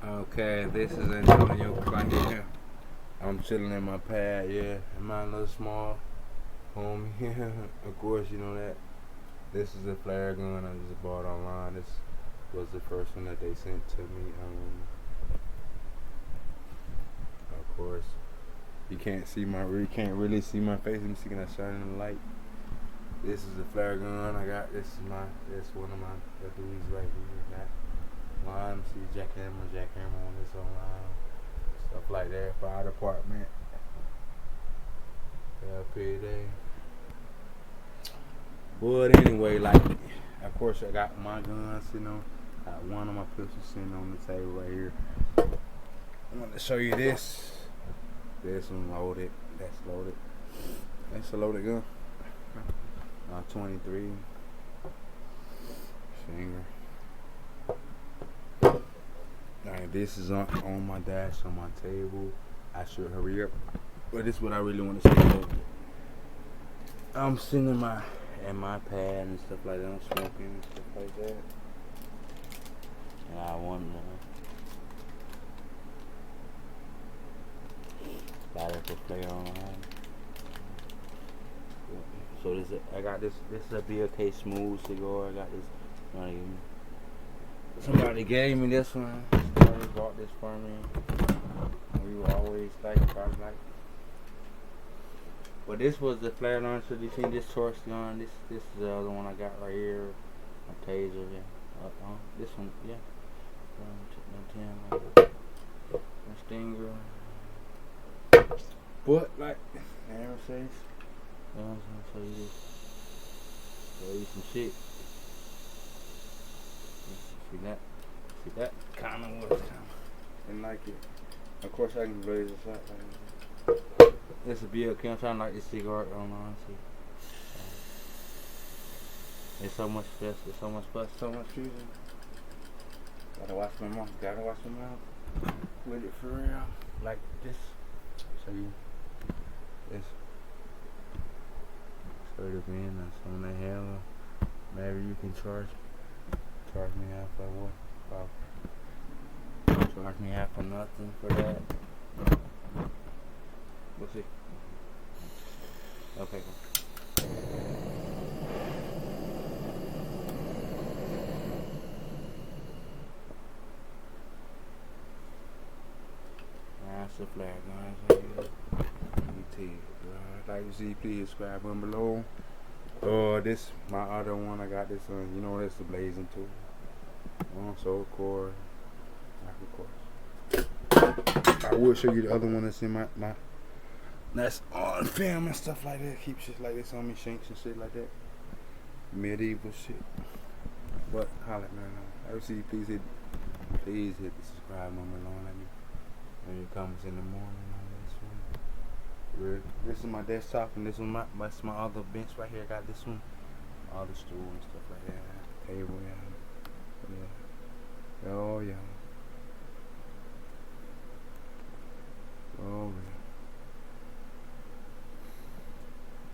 Okay, this is Antonio Culinary. I'm chilling in my pad, yeah, in my little small home here. Of course, you know that. This is a flare gun I just bought online. This was the first one that they sent to me. Of course, you can't really see my face. Let me see, can I shine in the light? This is the flare gun I got. This is one of my dudes right here. Got line, see jackhammer on this online, stuff like that. Fire department, LPD. But anyway, like, of course I got my gun sitting on. Got one of my pistols sitting on the table right here. I want to show you this. This one loaded. That's loaded. That's a loaded gun. 23 finger. Alright, this is on my dash on my table. I should hurry up, but this is what I really want to say. I'm sitting in my pad and stuff like that. I'm smoking and stuff like that, and I want to light up a flare online. So I got this. This is a BLK smooth cigar. I got this. Somebody gave me this one. Somebody bought this for me. We were always probably like. But this was the flare launcher. You seen this torch gun? This is the other one I got right here. A taser. Yeah. This one. Yeah. A stinger. But like, Aaron says. I'm gonna show you this. Show you some shit. See that? See that? Kinda was didn't like it. Of course I can blaze this out. This will be okay. I'm trying to light this cigarette on. See. There's so much stress, there's so much fuss, so much fusion. Gotta watch my mouth. With it for real. Like this. Show you this. Straight up in, that's on the hell. Maybe you can charge me half for what? Charge me half for nothing for that. We'll see. Okay, cool. That's the flag, guys. Like you see, please subscribe down below. This my other one. I got this one. You know, that's the blazing tool. So of course, I will show you the other one that's in my that's on film and stuff like that. Keep shit like this on me, shanks and shit like that. Medieval shit. But holla at me now. I will see you. Please hit the subscribe button below. Let me maybe comments in the morning on this one. This is my desktop, and this is my other bench right here. I got this one, all the stool and stuff like that. Table, yeah.